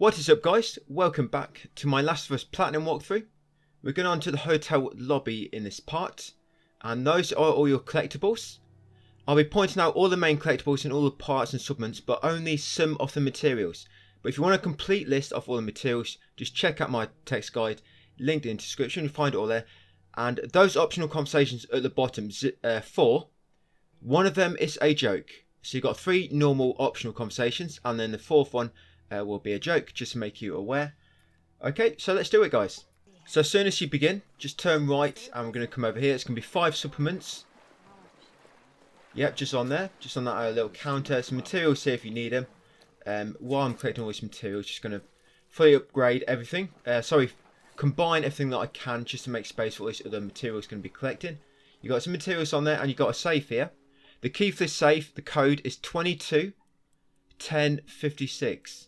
What is up, guys? Welcome back to my Last of Us Platinum walkthrough. We're going on to the hotel lobby in this part, and those are all your collectibles. I'll be pointing out all the main collectibles and all the parts and supplements, but only some of the materials. But if you want a complete list of all the materials, just check out my text guide, linked in the description, you'll find it all there. And those optional conversations at the bottom, 4, one of them is a joke. So you've got 3 normal optional conversations, and then the 4th one will be a joke, just to make you aware. Okay, so let's do it, guys. So as soon as you begin, just turn right, and we're going to come over here. It's going to be 5 supplements. Yep, just on there, just on that little counter. Some materials here if you need them. While I'm collecting all this materials, just going to fully upgrade everything. Combine everything that I can just to make space for all this other materials going to be collecting. You got some materials on there, and you got a safe here. The key for this safe, the code is 221056.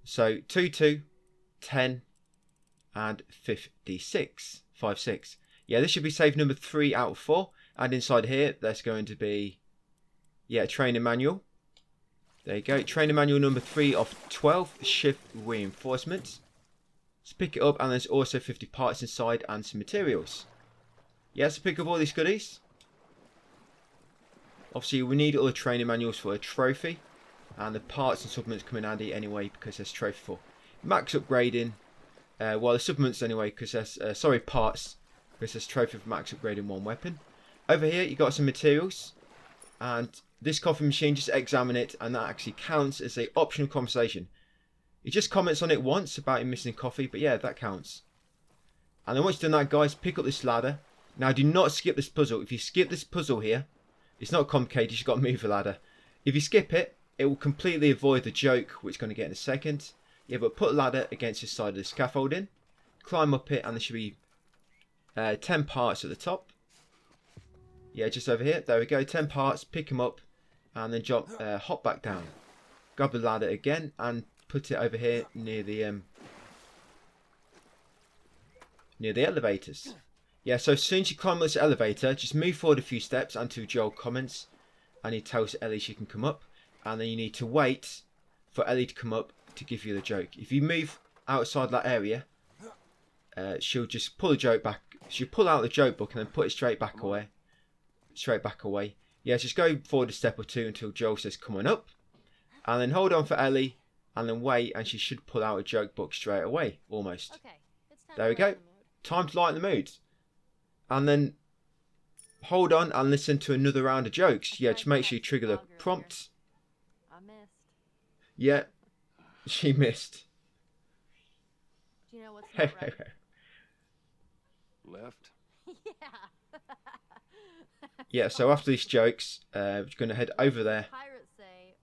So 2210 and 56. Yeah, this should be safe number 3 out of 4. And inside here, there's going to be, a training manual. There you go. Training manual number 3 of 12. Shift reinforcements. Let's pick it up, and there's also 50 parts inside and some materials. Yeah, so pick up all these goodies. Obviously, we need all the training manuals for a trophy. And the parts and supplements come in handy anyway, because there's trophy for max upgrading. Well, the supplements anyway, because there's, parts, because there's trophy for max upgrading one weapon. Over here, you got some materials. And this coffee machine, just examine it, and that actually counts as a optional conversation. He just comments on it once about him missing coffee, but yeah, that counts. And then once you've done that, guys, pick up this ladder. Now, do not skip this puzzle. If you skip this puzzle here, it's not complicated, you've just got to move the ladder. If you skip it, it will completely avoid the joke, which we're going to get in a second. Yeah, but put a ladder against the side of the scaffolding. Climb up it, and there should be 10 parts at the top. Yeah, just over here. There we go, 10 parts. Pick them up, and then hop back down. Grab the ladder again, and put it over here near the elevators. Yeah, so as soon as you climb this elevator, just move forward a few steps until Joel comments, and he tells Ellie she can come up. And then you need to wait for Ellie to come up to give you the joke. If you move outside that area, she'll just pull the joke back. She'll pull out the joke book and then put it straight back away. Yeah, just go forward a step or 2 until Joel says come on up. And then hold on for Ellie and then wait, and she should pull out a joke book straight away, almost. Okay, there we go. Time to lighten the mood. And then hold on and listen to another round of jokes. Yeah, just make sure you trigger the prompt. Yeah, she missed. Do you know what's not right? Left? Yeah, so after these jokes, we're going to head over there.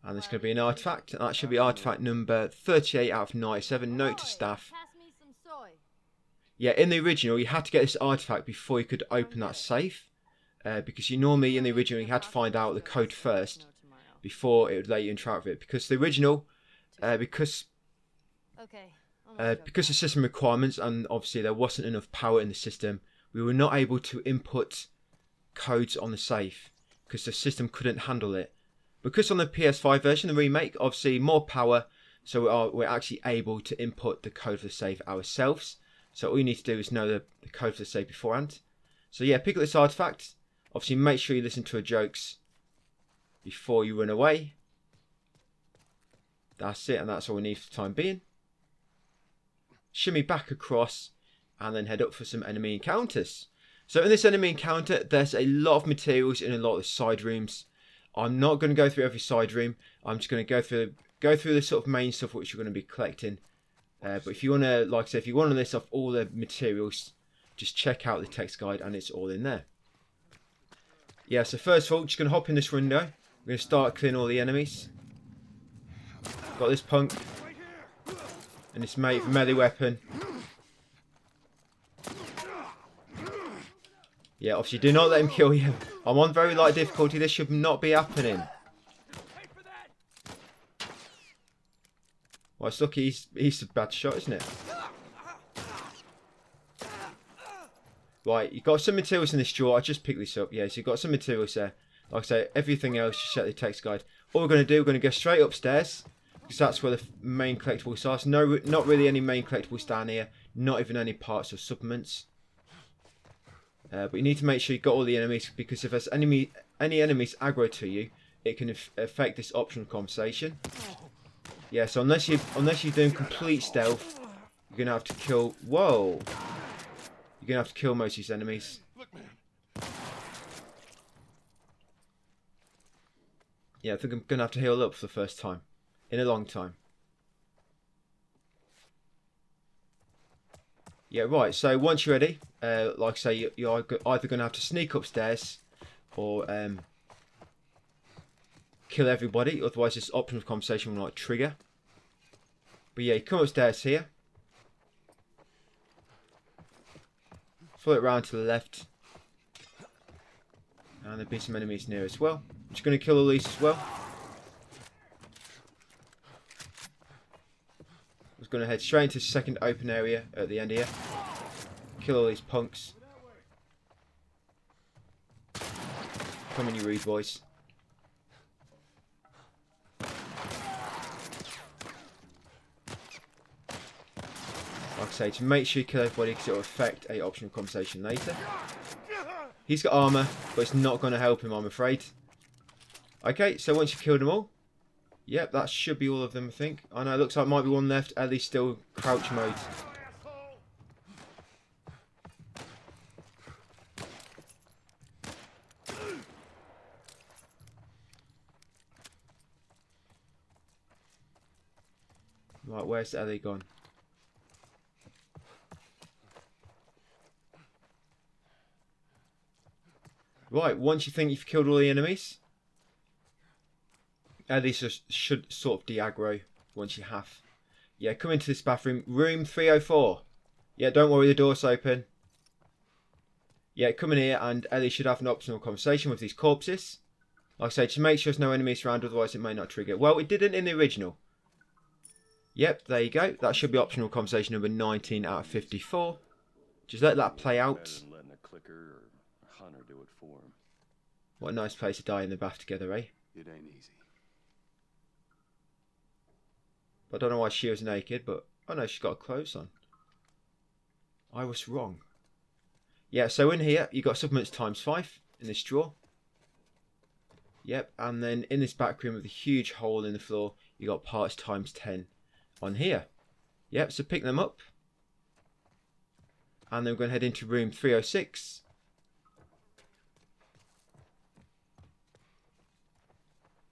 And there's going to be an artifact. And that should be artifact number 38 out of 97. Note to staff. Yeah, in the original, you had to get this artifact before you could open that safe. Because you normally, in the original, you had to find out the code first before it would let you interact with it. Because the original, because of system requirements, and obviously there wasn't enough power in the system, we were not able to input codes on the safe because the system couldn't handle it. Because on the PS5 version, the remake, obviously more power, so we're actually able to input the code for the safe ourselves. So all you need to do is know the code for the safe beforehand. So yeah, pick up this artifact. Obviously make sure you listen to her jokes before you run away. That's it, and that's all we need for the time being. Shimmy back across and then head up for some enemy encounters. So in this enemy encounter, there's a lot of materials in a lot of the side rooms. I'm not going to go through every side room. I'm just going to go through the sort of main stuff which you're going to be collecting. But if you want to, like I said, if you want to list off all the materials, just check out the text guide and it's all in there. Yeah, so first of all, just going to hop in this window. We're going to start killing all the enemies. Got this punk and this mate with a melee weapon. Yeah, obviously do not let him kill you. I'm on very light difficulty. This should not be happening. Well, it's lucky he's a bad shot, isn't it? Right, you've got some materials in this drawer. I just picked this up. Yeah, so you've got some materials there. Like I say, everything else, just check the text guide. All we're going to do, we're going to go straight upstairs. because that's where the main collectibles are. So no, not really any main collectibles down here. Not even any parts or supplements. But you need to make sure you've got all the enemies, because if there's any enemies aggro to you, it can affect this optional conversation. Yeah, so unless you're doing complete stealth, you're gonna have to kill. Whoa! You're gonna have to kill most of these enemies. Yeah, I think I'm gonna have to heal up for the first time in a long time. Yeah, right. So once you're ready, like I say, you're either gonna have to sneak upstairs or kill everybody. Otherwise, this optional conversation will not trigger. But yeah, you come upstairs here. Follow it round to the left. And there'll be some enemies near as well. I'm just going to kill all these as well. I was going to head straight into the second open area at the end here. Kill all these punks. Come on, you rude boys. Like I say, to make sure you kill everybody, because it will affect a optional conversation later. He's got armour, but it's not going to help him, I'm afraid. Okay, so once you've killed them all, yep, that should be all of them, I think. I know, it looks like might be one left. Ellie's still crouch mode. Right, where's Ellie gone? Right, once you think you've killed all the enemies, these should sort of de-aggro once you have. Yeah, come into this bathroom. Room 304. Yeah, don't worry, the door's open. Yeah, come in here and Ellie should have an optional conversation with these corpses. Like I say, just make sure there's no enemies around, otherwise it may not trigger. Well, it didn't in the original. Yep, there you go. That should be optional conversation number 19 out of 54. Just let that play out. What a nice place to die in the bath together, eh? It ain't easy. I don't know why she was naked, but oh no, she's got clothes on. I was wrong. Yeah, so in here you got supplements ×5 in this drawer. Yep, and then in this back room with a huge hole in the floor, you got parts ×10 on here. Yep, so pick them up. And then we're going to head into room 306.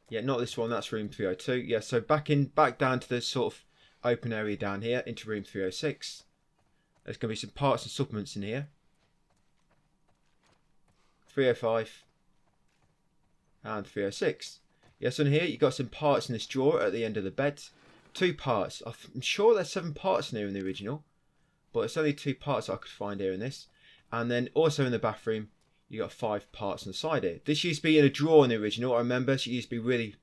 Yeah, not this one, that's room 302. Yeah, so back down to the sort of open area down here into room 306. There's going to be some parts and supplements in here. 305 and 306. Yes, in here you've got some parts in this drawer at the end of the bed. 2 parts. I'm sure there's 7 parts in here in the original, but it's only 2 parts I could find here in this. And then also in the bathroom, you got 5 parts on the side here. This used to be in a drawer in the original, I remember, so it used to be really,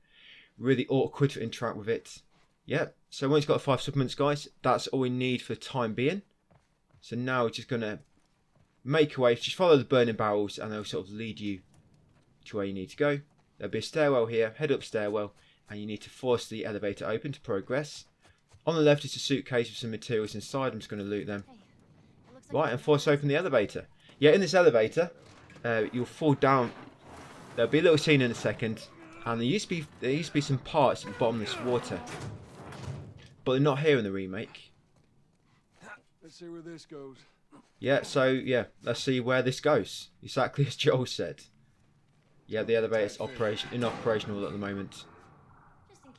really awkward to interact with it. Yep, so once you've got 5 supplements, guys, that's all we need for the time being. So now we're just going to make a way, just follow the burning barrels and they'll sort of lead you to where you need to go. There'll be a stairwell here, head up stairwell, and you need to force the elevator open to progress. On the left is a suitcase with some materials inside. I'm just going to loot them. Right, and force open the elevator. Yeah, in this elevator, you'll fall down. There'll be a little scene in a second, and there used to be some parts at the bottom of this water, but they're not here in the remake. Let's see where this goes. Yeah, so yeah, let's see where this goes. Exactly as Joel said. Yeah, the elevator's operational at the moment.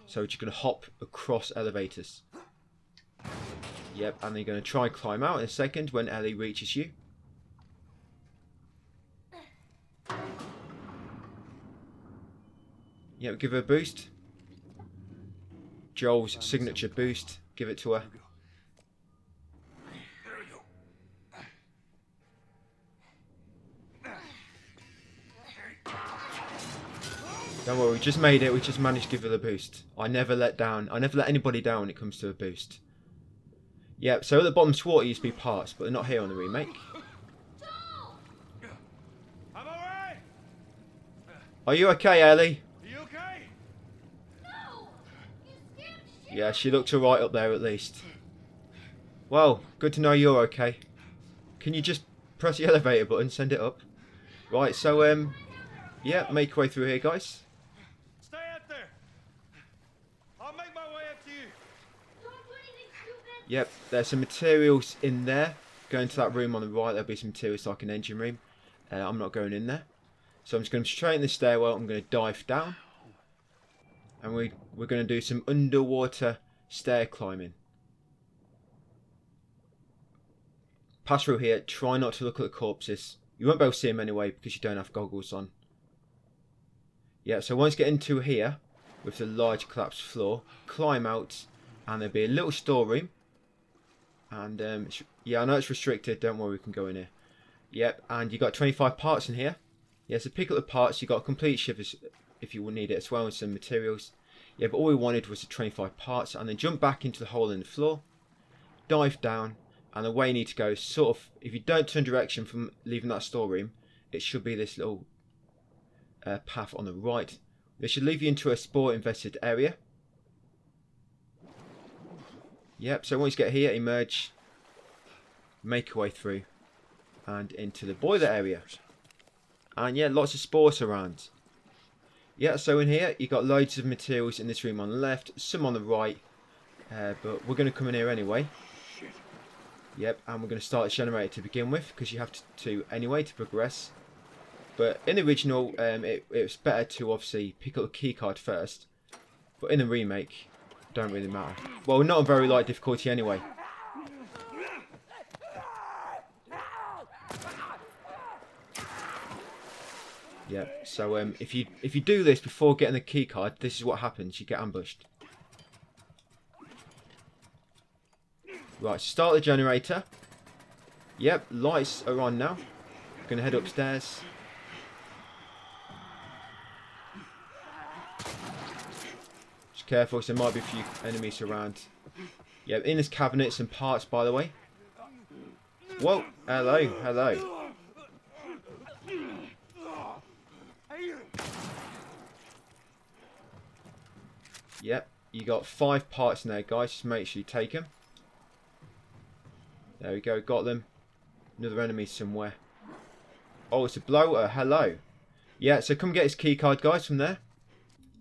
So we're just going to hop across elevators. Yep, and then you're going to try and climb out in a second when Ellie reaches you. Yep, give her a boost. Joel's signature boost. Give it to her. Don't worry, we just made it. We just managed to give her the boost. I never let down. I never let anybody down when it comes to a boost. Yep, so at the bottom water used to be parts, but they're not here on the remake. I'm alright. Are you okay, Ellie? Are you okay? No! You scared the Yeah, she looks alright up there at least. Well, good to know you're okay. Can you just press the elevator button, send it up? Right, so, yeah, make your way through here, guys. Stay up there. I'll make my way up to you. Yep, there's some materials in there. Go into that room on the right, there'll be some materials like an engine room. I'm not going in there. So I'm just going to straighten the stairwell, I'm going to dive down. And we're going to do some underwater stair climbing. Pass through here, try not to look at the corpses. You won't be able to see them anyway because you don't have goggles on. Yeah, so once you get into here, with the large collapsed floor, climb out, and there'll be a little storeroom. And yeah, I know it's restricted, don't worry, we can go in here. Yep, and you got 25 parts in here. Yeah, so pick up the parts, you got a complete ship if you will need it as well, and some materials. Yeah, but all we wanted was the 25 parts, and then jump back into the hole in the floor, dive down, and the way you need to go is sort of, if you don't turn direction from leaving that storeroom, it should be this little path on the right. This should leave you into a spore infested area. Yep, so once you get here, emerge, make your way through, and into the boiler area. And yeah, lots of spores around. Yeah, so in here, you got loads of materials in this room on the left, some on the right, but we're going to come in here anyway. Yep, and we're going to start a generator to begin with, because you have to anyway to progress. But in the original, it was better to obviously pick up the keycard first. But in the remake, don't really matter. Well, not on very light difficulty anyway. Yeah, so if you do this before getting the keycard, this is what happens. You get ambushed. Right, start the generator. Yep, lights are on now. Gonna head upstairs. Just careful, so there might be a few enemies around. Yeah, in this cabinet, some parts, by the way. Whoa, hello, hello. Yep, you got 5 parts in there, guys. Just make sure you take them. There we go, got them. Another enemy somewhere. Oh, it's a bloater. Hello. Yeah, so come get his keycard, guys, from there.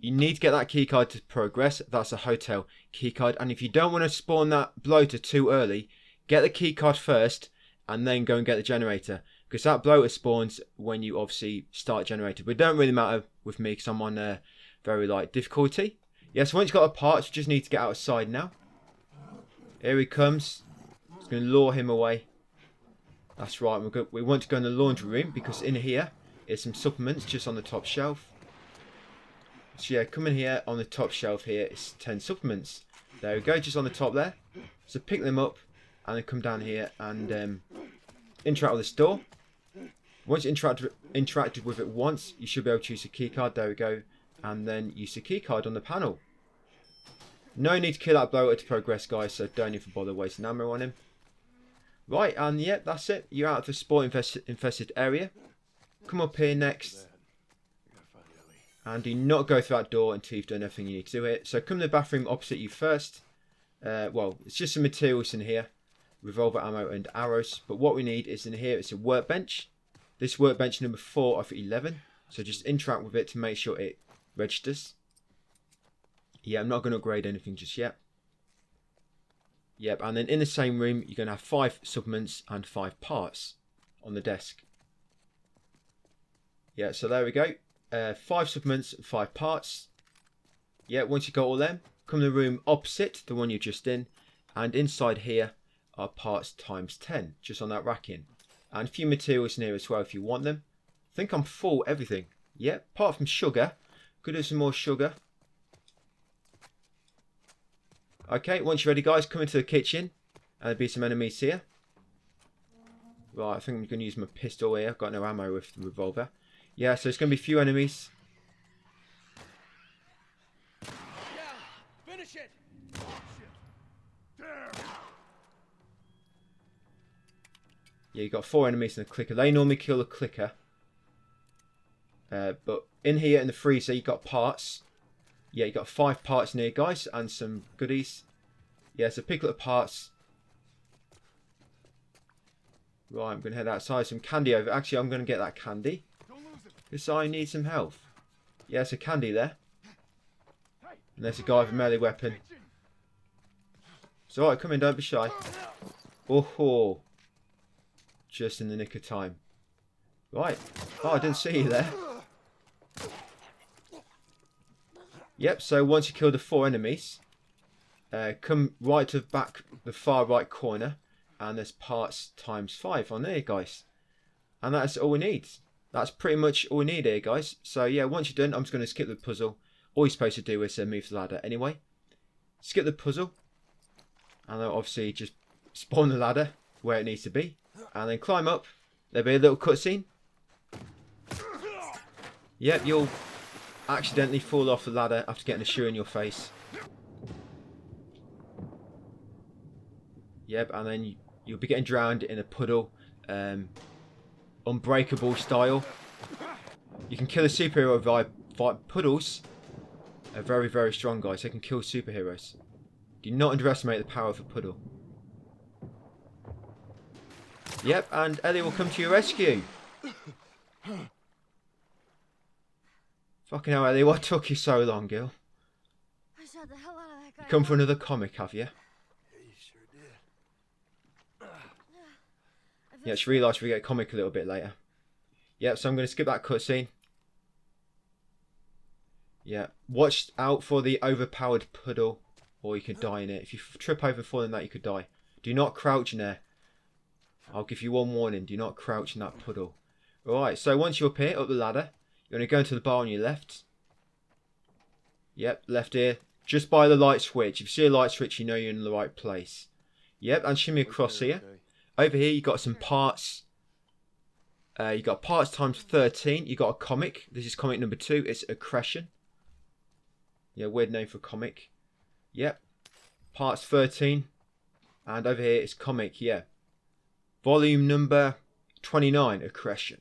You need to get that keycard to progress. That's a hotel keycard. And if you don't want to spawn that bloater too early, get the keycard first and then go and get the generator. Because that bloater spawns when you obviously start generator. But it don't really matter with me because I'm on very light difficulty. Yeah, so once you've got the parts, you just need to get outside now. Here he comes. It's going to lure him away. That's right, we want to go in the laundry room because in here is some supplements just on the top shelf. So yeah, come in here on the top shelf here, it's 10 supplements. There we go, just on the top there. So pick them up and then come down here and interact with the store. Once you interacted with it once, you should be able to use the keycard. There we go. And then use the keycard on the panel. No need to kill that bloater to progress, guys, so don't even bother wasting ammo on him. Right, and yeah, that's it. You're out of the spore infested area. Come up here next. And do not go through that door until you've done everything you need to do here. So come to the bathroom opposite you first. Well, it's just some materials in here. Revolver ammo and arrows. But what we need is in here, it's a workbench. This workbench number 4 of 11. So just interact with it to make sure it registers. Yeah, I'm not going to upgrade anything just yet. Yep, and then in the same room, you're going to have 5 supplements and 5 parts on the desk. Yeah, so there we go. 5 supplements, 5 parts. Yeah, once you got all them, come to the room opposite the one you're just in. And inside here are parts times 10, just on that racking. And a few materials in here as well if you want them. I think I'm full everything. Yeah, apart from sugar. Could do some more sugar. Okay, once you're ready, guys, come into the kitchen. And there'll be some enemies here. Right, I think I'm going to use my pistol here. I've got no ammo with the revolver. Yeah, so it's going to be a few enemies. Yeah, finish it. Yeah, you got 4 enemies in the clicker. They normally kill the clicker. But in here in the freezer, you got parts. Yeah, you got 5 parts in here, guys, and some goodies. Yeah, so pick up the parts. Right, I'm going to head outside. Some candy over. Actually, I'm going to get that candy. Because I need some health. Yeah, there's a candy there. And there's a guy with a melee weapon. It's alright, come in, don't be shy. Oh ho. Just in the nick of time. Right. Oh, I didn't see you there. Yep, so once you kill the 4 enemies, come right to the back, the far right corner, and there's parts times 5 on there, guys. And that's all we need. That's pretty much all we need here, guys. So yeah, once you're done, I'm just going to skip the puzzle. All you're supposed to do is move the ladder anyway. Skip the puzzle. And then obviously just spawn the ladder where it needs to be. And then climb up. There'll be a little cutscene. Yep, you'll accidentally fall off the ladder after getting a shoe in your face. Yep, and then you'll be getting drowned in a puddle. Unbreakable style. You can kill a superhero via puddles. Are very, very strong, guys. They can kill superheroes. Do not underestimate the power of a puddle. Yep, and Ellie will come to your rescue. Fucking hell, Ellie, what took you so long, girl? I shot the hell out of that guy. You come for another comic, have you? Yeah, you sure did. Yeah, I just realised we get a comic a little bit later. Yep, so I'm going to skip that cutscene. Yeah, watch out for the overpowered puddle, or you could die in it. If you trip over and fall in that, you could die. Do not crouch in there. I'll give you one warning. Do not crouch in that puddle. Alright, so once you're up here, up the ladder, you're going to go into the bar on your left. Yep, left here. Just by the light switch. If you see a light switch, you know you're in the right place. Yep, and shimmy across here. Over here, you got some parts. You got parts times 13. You got a comic. This is comic number 2. It's Accretion. Yeah, weird name for comic. Yep. Parts 13. And over here, it's comic, yeah. Volume number 29, Accretion.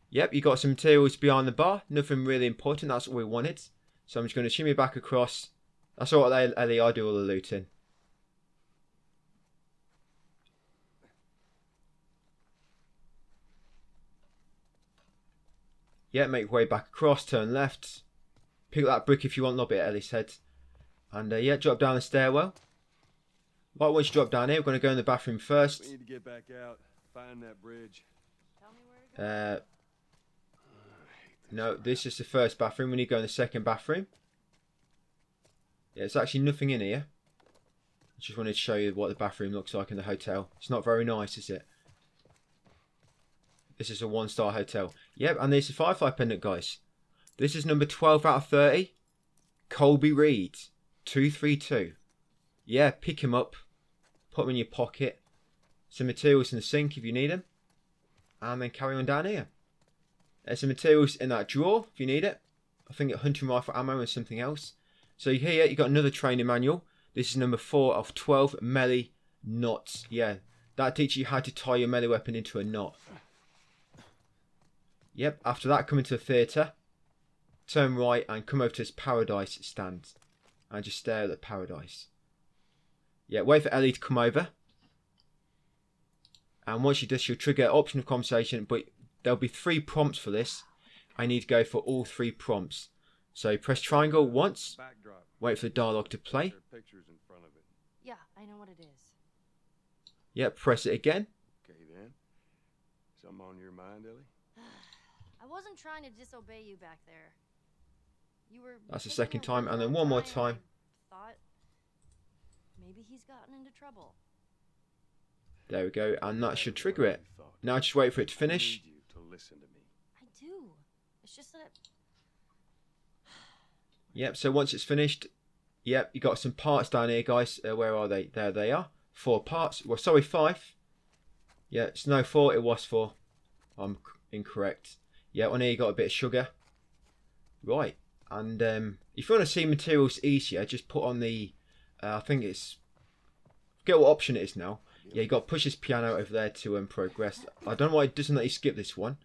Yep, you got some materials behind the bar. Nothing really important. That's all we wanted. So I'm just going to shimmy back across. That's all right, Ellie. I do all the looting. Yeah, make your way back across. Turn left. Pick up that brick if you want. Lob it at Ellie's head. And yeah, drop down the stairwell. Right, once you drop down here, we're going to go in the bathroom first. We need to get back out. Find that bridge. Tell me where to go. No, this is the first bathroom. We need to go in the second bathroom. Yeah, there's actually nothing in here. I just wanted to show you what the bathroom looks like in the hotel. It's not very nice, is it? This is a 1-star hotel. Yep, and there's the Firefly pendant, guys. This is number 12 out of 30. Colby Reed. 232. Yeah, pick him up. Put them in your pocket. Some materials in the sink if you need them. And then carry on down here. There's some materials in that drawer if you need it. I think hunting rifle ammo and something else. So here you got another training manual. This is number 4 of 12 melee knots. Yeah, that teaches you how to tie your melee weapon into a knot. Yep, after that come into the theatre. Turn right and come over to this paradise stand. And just stare at the paradise. Yeah, wait for Ellie to come over. And once she does, she'll trigger an optional conversation. But there'll be 3 prompts for this. I need to go for all 3 prompts. So press triangle once. Backdrop. Wait for the dialogue to play. There are pictures in front of it. Yeah, I know what it is. Yeah, press it again. Okay then. Something on your mind, Ellie? I wasn't trying to disobey you back there. You were. That's the taking second your time, word and then all one more and time. I thought maybe he's gotten into trouble. There we go, and that should trigger it. Now just wait for it to finish. I need you to listen to me. I do. It's just that. Yep, so once it's finished, yep, you got some parts down here, guys. Where are they? There they are. 4 parts. Well, sorry, 5. Yeah, it's no 4, it was 4. I'm incorrect. Yeah, on here you got a bit of sugar. Right, and if you want to see materials easier, just put on the, I think it's, forget what option it is now. Yeah, you got to push this piano over there to progress. I don't know why it doesn't let you skip this one.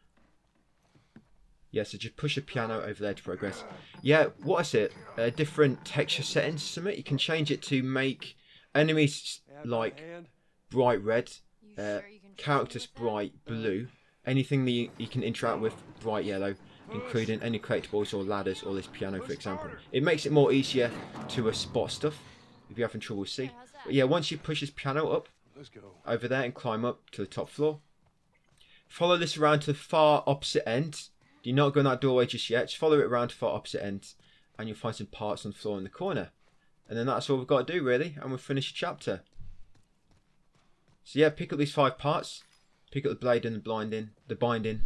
Yeah, so just push a piano over there to progress. Yeah, what is it? Different texture settings or something. You can change it to make enemies like bright red, You sure you can trust me characters with that? bright blue, anything that you can interact with bright yellow, including any collectibles or ladders or this piano, for example. It makes it more easier to spot stuff if you're having trouble see. There, how's that? But yeah, once you push this piano up Let's go. over there and climb up to the top floor, follow this around to the far opposite end. Do not go in that doorway just yet. Just follow it around to the far opposite end, and you'll find some parts on the floor in the corner. And then that's all we've got to do, really, and we'll finish the chapter. So yeah, pick up these 5 parts. Pick up the blade and the binding,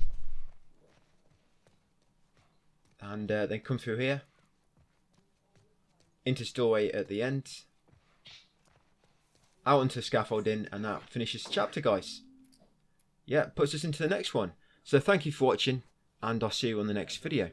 and then come through here into this doorway at the end, out onto the scaffolding, and that finishes the chapter, guys. Yeah, puts us into the next one. So thank you for watching, and I'll see you on the next video.